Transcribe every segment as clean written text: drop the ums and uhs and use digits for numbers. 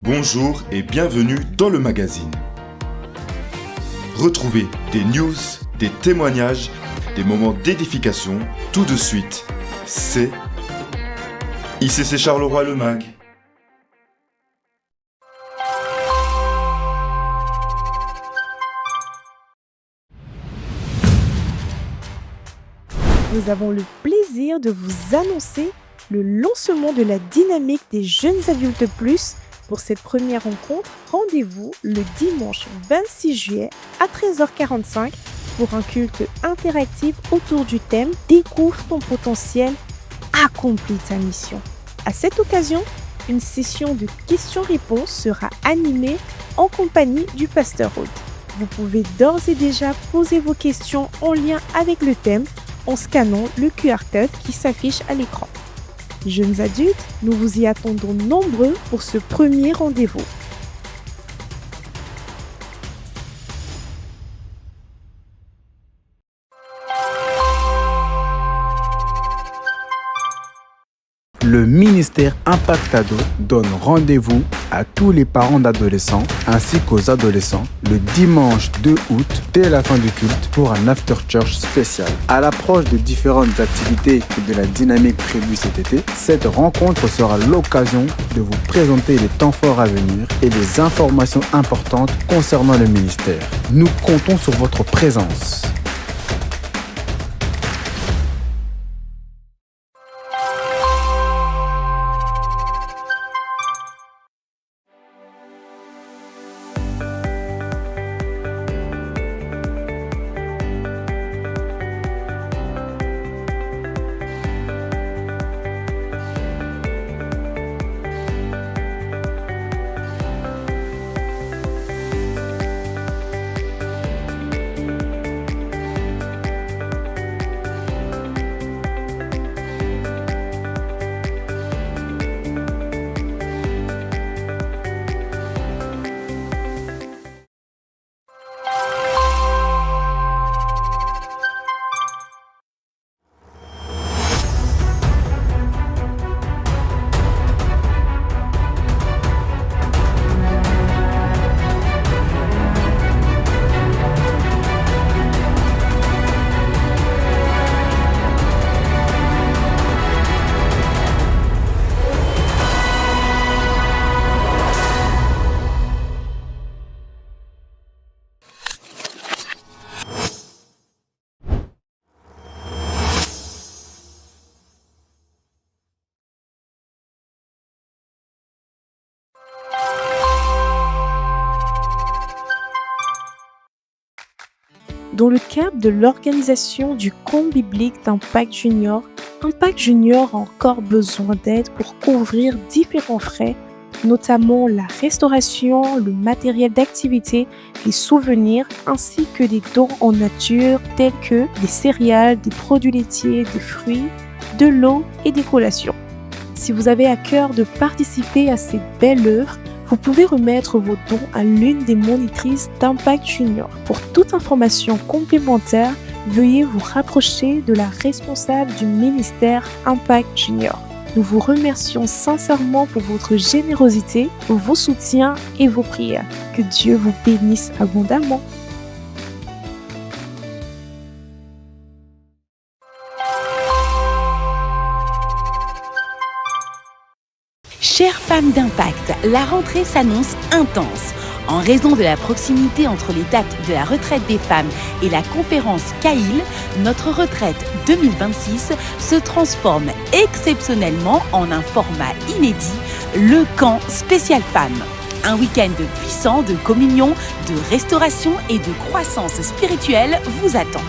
Bonjour et bienvenue dans le magazine. Retrouvez des news, des témoignages, des moments d'édification, tout de suite. C'est ICC Charleroi le Mag. Nous avons le plaisir de vous annoncer le lancement de la dynamique des jeunes adultes plus. Pour cette première rencontre, rendez-vous le dimanche 26 juillet à 13h45 pour un culte interactif autour du thème « Découvre ton potentiel, accomplis ta mission ». À cette occasion, une session de questions-réponses sera animée en compagnie du pasteur Aude. Vous pouvez d'ores et déjà poser vos questions en lien avec le thème en scannant le QR code qui s'affiche à l'écran. Jeunes adultes, nous vous y attendons nombreux pour ce premier rendez-vous. Le ministère Impactado donne rendez-vous à tous les parents d'adolescents ainsi qu'aux adolescents le dimanche 2 août dès la fin du culte pour un after church spécial. À l'approche des différentes activités et de la dynamique prévue cet été, cette rencontre sera l'occasion de vous présenter les temps forts à venir et les informations importantes concernant le ministère. Nous comptons sur votre présence. Dans le cadre de l'organisation du camp biblique d'Impact Junior, Impact Junior a encore besoin d'aide pour couvrir différents frais, notamment la restauration, le matériel d'activité, les souvenirs, ainsi que des dons en nature tels que des céréales, des produits laitiers, des fruits, de l'eau et des collations. Si vous avez à cœur de participer à cette belle œuvre, vous pouvez remettre vos dons à l'une des monitrices d'Impact Junior. Pour toute information complémentaire, veuillez vous rapprocher de la responsable du ministère Impact Junior. Nous vous remercions sincèrement pour votre générosité, vos soutiens et vos prières. Que Dieu vous bénisse abondamment. Chères femmes d'Impact, la rentrée s'annonce intense. En raison de la proximité entre les dates de la retraite des femmes et la conférence CAIL, notre retraite 2026 se transforme exceptionnellement en un format inédit, le camp spécial femmes. Un week-end puissant de communion, de restauration et de croissance spirituelle vous attend.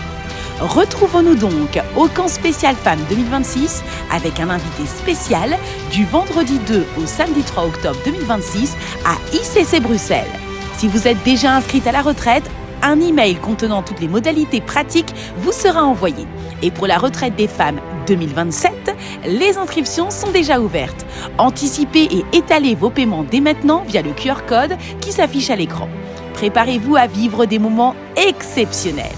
Retrouvons-nous donc au camp spécial Femmes 2026 avec un invité spécial du vendredi 2 au samedi 3 octobre 2026 à ICC Bruxelles. Si vous êtes déjà inscrite à la retraite, un email contenant toutes les modalités pratiques vous sera envoyé. Et pour la retraite des femmes 2027, les inscriptions sont déjà ouvertes. Anticipez et étalez vos paiements dès maintenant via le QR code qui s'affiche à l'écran. Préparez-vous à vivre des moments exceptionnels.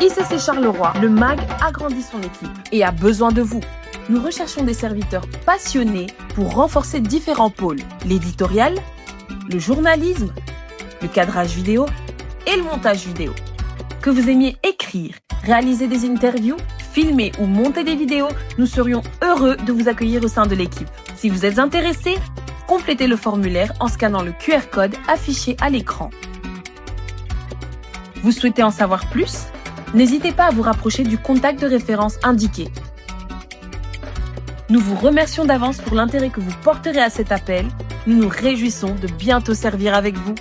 ICC Charleroi, le MAG agrandit son équipe et a besoin de vous. Nous recherchons des serviteurs passionnés pour renforcer différents pôles, l'éditorial, le journalisme, le cadrage vidéo et le montage vidéo. Que vous aimiez écrire, réaliser des interviews, filmer ou monter des vidéos, nous serions heureux de vous accueillir au sein de l'équipe. Si vous êtes intéressé, complétez le formulaire en scannant le QR code affiché à l'écran. Vous souhaitez en savoir plus ? N'hésitez pas à vous rapprocher du contact de référence indiqué. Nous vous remercions d'avance pour l'intérêt que vous porterez à cet appel. Nous nous réjouissons de bientôt servir avec vous.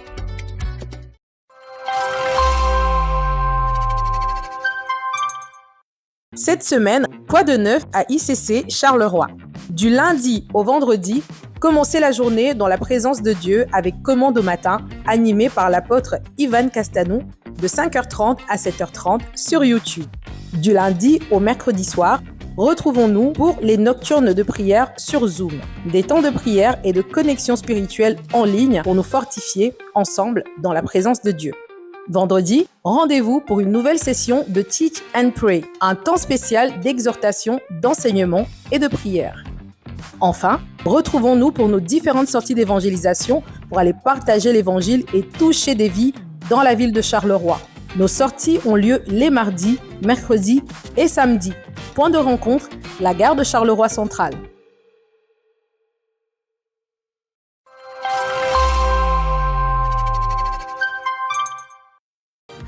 Cette semaine, quoi de neuf à ICC Charleroi? Du lundi au vendredi, commencez la journée dans la présence de Dieu avec Commande au matin, animé par l'apôtre Ivan Castanou, de 5h30 à 7h30 sur YouTube. Du lundi au mercredi soir, retrouvons-nous pour les nocturnes de prière sur Zoom. Des temps de prière et de connexion spirituelle en ligne pour nous fortifier ensemble dans la présence de Dieu. Vendredi, rendez-vous pour une nouvelle session de Teach and Pray, un temps spécial d'exhortation, d'enseignement et de prière. Enfin, retrouvons-nous pour nos différentes sorties d'évangélisation pour aller partager l'évangile et toucher des vies dans la ville de Charleroi. Nos sorties ont lieu les mardis, mercredis et samedis. Point de rencontre, la gare de Charleroi Centrale.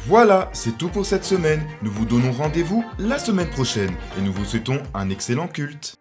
Voilà, c'est tout pour cette semaine. Nous vous donnons rendez-vous la semaine prochaine et nous vous souhaitons un excellent culte.